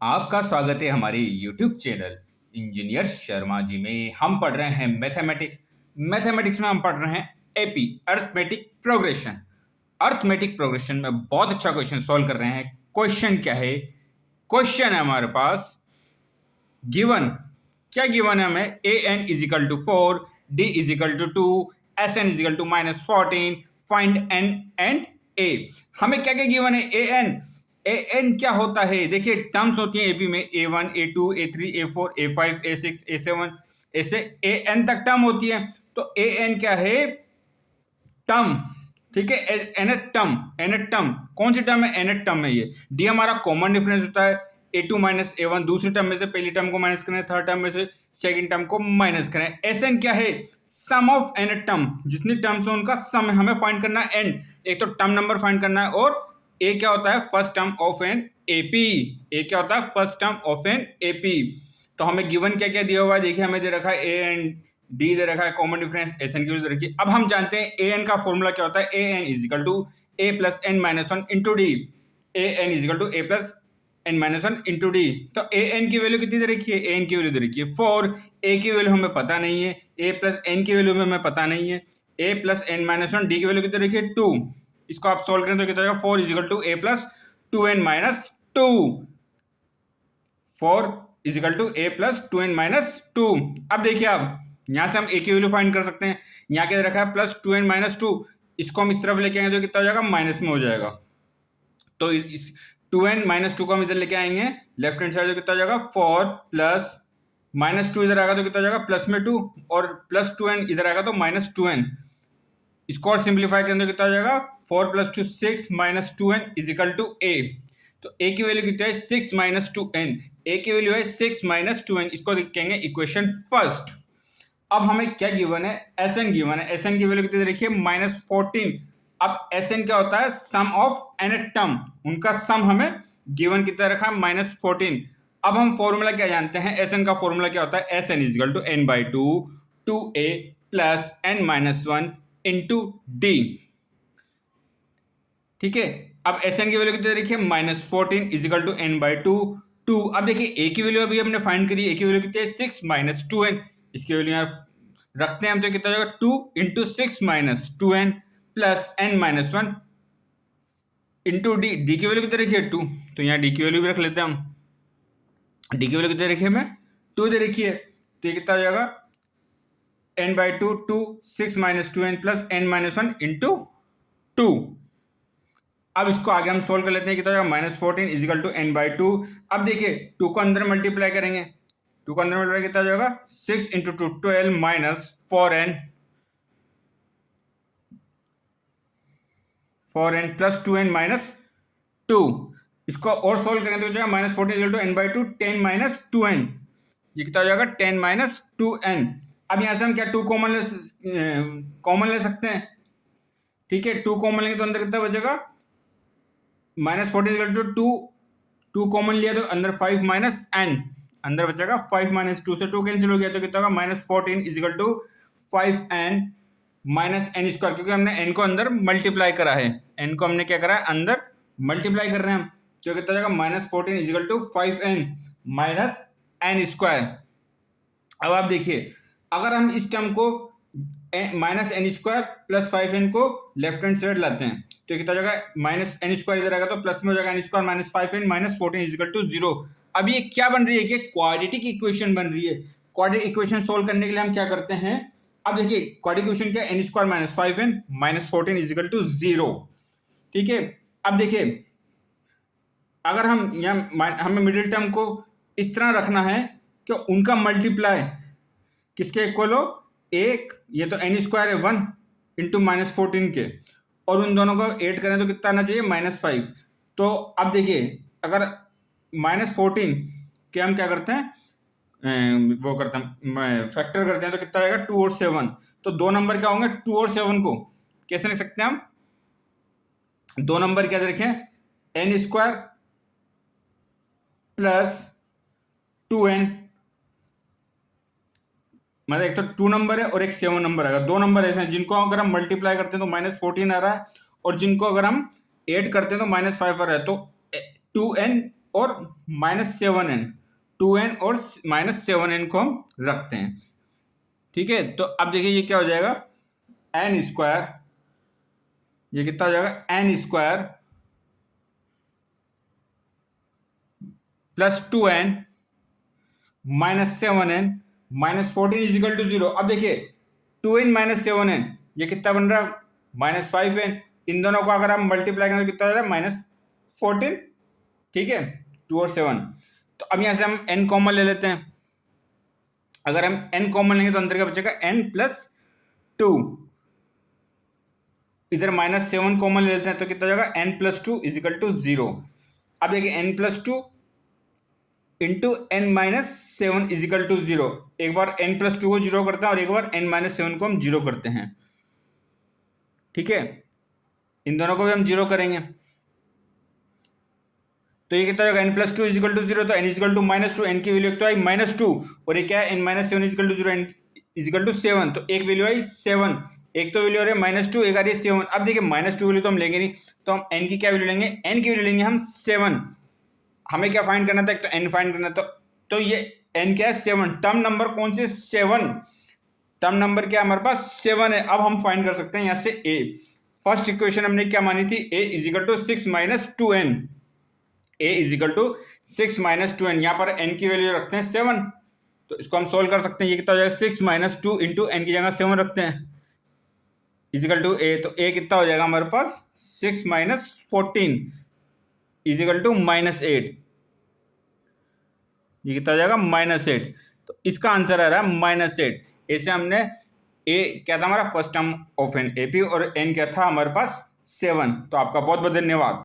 आपका स्वागत है हमारे YouTube channel engineer Sharma ji में। हम पढ़ रहे हैं मैथमेटिक्स में हम पढ़ रहे हैं AP arithmetic progression. Arithmetic progression में बहुत अच्छा क्वेश्चन सॉल्व कर रहे हैं। क्वेश्चन क्या है? क्वेश्चन है हमारे पास गिवन। क्या गिवन है हमें? A n equal to 4, d equal to 2, s N equal to -14, find n and a. हमें क्या क्या गिवन है? ए एन क्या होता है? देखिए टर्म्स होती हैं एपी में A1 A2 A3 A4 A5 A6 A7 ऐसे ए एन तक टर्म होती है। तो ए एन क्या है? टर्म। ठीक है, एनथ टर्म कौन सी टर्म है? एनथ टर्म है ये। डी हमारा कॉमन डिफरेंस होता है A2 माइनस A1, दूसरी टर्म में से पहली टर्म को माइनस करें, थर्ड टर्म में से सेकंड टर्म को माइनस करें। एस एन क्या है? सम ऑफ एनथ टर्म, जितनी टर्म्स है उनका सम हमें फाइंड करना है। एन एक तो टर्म नंबर फाइंड करना है, और ए क्या होता है? First term of N AP. A क्या होता है? First term of N AP. तो हमें गिवन क्या क्या दिया हुआ है? देखिए हमें दे रखा है ए एंड डी दे रखा है, कॉमन डिफरेंस एस एन की वैल्यू दे रखी है। अब हम जानते हैं ए एन का फॉर्मूला क्या होता है। A n equal to A plus n minus one into d. A n equal to A plus n minus one into d. तो ए एन की वैल्यू कितनी दे रखी है? ए एन की वैल्यू दे रखी है 4। ए की वैल्यू हमें पता नहीं है, ए प्लस एन की वैल्यू हमें पता नहीं है। A plus n minus one, d की वैल्यू कितनी रखी है? 2। इसको आप सोल्व करें तो कितना होगा? 4 equal to A plus 2n minus 2। 4 equal to A plus 2n minus 2। अब देखिए, अब यहां से हम ए की वैल्यू फाइंड कर सकते हैं। यहां क्या रखा है? Plus 2n minus 2। इसको हम इस तरफ लेके आएंगे तो कितना हो जाएगा? माइनस में हो जाएगा। तो इस 2n माइनस 2 को हम इधर लेके आएंगे लेफ्ट हैंड साइड, तो कितना हो जाएगा? 4 प्लस माइनस 2 इधर आएगा तो कितना हो जाएगा? प्लस में 2, और प्लस 2n इधर आएगा तो माइनस 2n। इसको और सिंप्लीफाई करेंगे तो कितना हो जाएगा? 4 plus 2 6 minus 2n equal to a. तो ए की वैल्यू कितना है? 6 माइनस 2n। ए की वैल्यू है 6 माइनस 2n। इसको लिखेंगे इक्वेशन फर्स्ट। अब हमें क्या गिवन है? एस एन गिवन है। एस एन की वैल्यू कितनी देखिए? -14। अब एस एन क्या होता है? सम ऑफ एन टर्म, उनका सम हमें गिवन कितना रखा है? -14। अब हम फॉर्मूला क्या जानते हैं? एस एन का फॉर्मूला क्या होता है? S N equal to n by 2 2a plus n minus 1 into D. ठीक है, अब एस एन की वैल्यू कितनी देखिए? -14 इजिकल टू n बाई 2 2। अब देखिए ए की वैल्यू अभी हमने फाइंड करी। ए की वैल्यू कितनी है? 6 माइनस 2n। इसकी वैल्यू यहाँ रखते हैं हम तो कितना हो जाएगा? 2 into 6 minus 2n plus n minus 1 into D. D की वैल्यू कितनी रखी है? 2। तो यहाँ डी की वैल्यू भी रख लेते हैं हम। डी की वैल्यू कितनी रखी है? हमें 2 दे रखी है। तो ये कितना हो जाएगा? n by 2 2 6 minus 2n plus n minus 1 into 2। अब इसको आगे हम सोल्व कर लेते हैं। कितना हो जाएगा? -14 इजिकल टू n बाई 2। अब देखिए 2 को अंदर मल्टीप्लाई करेंगे, 2 को अंदर मल्टीप्लाई कितना हो जाएगा? 6 into 2 12 minus 4n plus 2n minus 2। इसको और सोल्व करें तो हो जाएगा -14 equal to n by 2 10 minus 2n। ये कितना हो जाएगा? 10 माइनस 2n। अब यहाँ से हम क्या 2 कॉमन ले सकते हैं। ठीक है, 2 कॉमन लेंगे तो अंदर कितना बचेगा? -14 इजिकल टू 2 कॉमन लिया तो अंदर 5 माइनस n, अंदर बचेगा 5 माइनस 2 से 2 कैंसिल हो गया तो कितना होगा? -14 equal to 5n minus n square, क्योंकि हमने n को अंदर मल्टीप्लाई करा है। n को हमने क्या करा है? अंदर मल्टीप्लाई कर रहे हैं हम। तो कितना जाएगा? -14 equal to 5n minus n square. अब आप देखिए, अगर हम इस टर्म को minus N square plus 5n को लेफ्ट हैंड साइड लाते हैं तो कितना हो जाएगा? माइनस एन स्क्वायर इधर आएगा तो प्लस में हो जाएगा n square minus 5n minus 14 equal to 0। अब ये क्या बन रही है? कि क्वाड्रेटिक इक्वेशन बन रही है। क्वाड्रेटिक इक्वेशन सोल्व करने के लिए हम क्या करते हैं? अब देखिए क्वाड्रेटिक इक्वेशन क्या है? n square minus 5n minus 14 equal to 0। ठीक है, अब देखिए अगर हम यहाँ हमें मिडिल टर्म को इस तरह रखना है कि उनका मल्टीप्लाई किसके इक्वल हो? एक ये तो एन स्क्वायर है 1 इंटू -14 के, और उन दोनों को ऐड करें तो कितना आना चाहिए? -5। तो अब देखिए अगर -14 के हम क्या करते हैं? वो करते हैं फैक्टर करते हैं तो कितना आएगा? 2 और 7। तो दो नंबर क्या होंगे? 2 और 7 को कैसे लिख सकते हैं हम? दो नंबर क्या देखें? एन स्क्वायर प्लस 2n, मतलब एक तो 2 नंबर है और एक 7 नंबर आएगा। दो नंबर ऐसे हैं जिनको अगर हम मल्टीप्लाई करते हैं तो -14 आ रहा है, और जिनको अगर हम ऐड करते हैं तो -5 आ रहा है। तो 2n और -7n, 2n और -7n को हम रखते हैं। ठीक है, तो अब देखिए ये क्या हो जाएगा, n स्क्वायर, ये कितना हो जाएगा, n square plus 2n -7n -14 equal to 0। अब देखिए 2n -7n ये कितना बन रहा है, -5n। इन दोनों को अगर आप मल्टीप्लाई करें तो कितना हो रहा है, -14। ठीक है, 2 और 7। तो अब यहां से हम n कॉमन ले लेते हैं। अगर हम n कॉमन लेंगे तो अंदर क्या बचेगा, n प्लस 2। इधर -7 कॉमन ले लेते हैं तो कितना हो जाएगा, n प्लस 2 इजिकल टू 0। अब देखिए n plus 2 into n minus 7 equal to 0। एक बार n प्लस 2 को 0 करते हैं और एक बार n माइनस 7 को हम 0 करते हैं। ठीक है, इन दोनों को भी हम 0 करेंगे तो ये कितना होगा, n प्लस 2 इजिकल टू 0। तो n इजिकल टू -2, n की वैल्यू एक तो आई -2 और ये क्या है, n minus 7 equal to 0, n equal to 7। तो एक वैल्यू आई 7, एक तो वैल्यू आ रही है -2, एक आ रही है 7। अब देखिए -2 वैल्यू तो हम लेंगे नहीं, तो हम n की क्या वैल्यू लेंगे, n की वैल्यू लेंगे हम 7। हमें क्या फाइंड करना था, एक तो n फाइंड करना था। तो ये n क्या है, 7। टर्म नंबर कौन से, 7। टर्म नंबर क्या हमारे पास, 7 है। अब हम फाइंड कर सकते हैं यहाँ से a। फर्स्ट इक्वेशन हमने क्या मानी थी, a equal to 6 minus 2n, a equal to 6 minus 2n। यहाँ पर n की वैल्यू रखते हैं 7, तो इसको हम सोल्व कर सकते हैं। ये कितना हो जाएगा, 6 माइनस 2 इंटू n की जगह 7 रखते हैं इजिकल टू a। तो a कितना हो जाएगा हमारे पास, 6 माइनस 14 इजिकल टू -8। ये कितना हो जाएगा, -8। तो इसका आंसर आ रहा है -8। ऐसे हमने a क्या था हमारा, first term of N, AP, और n क्या था हमारे पास 7। तो आपका बहुत बहुत धन्यवाद।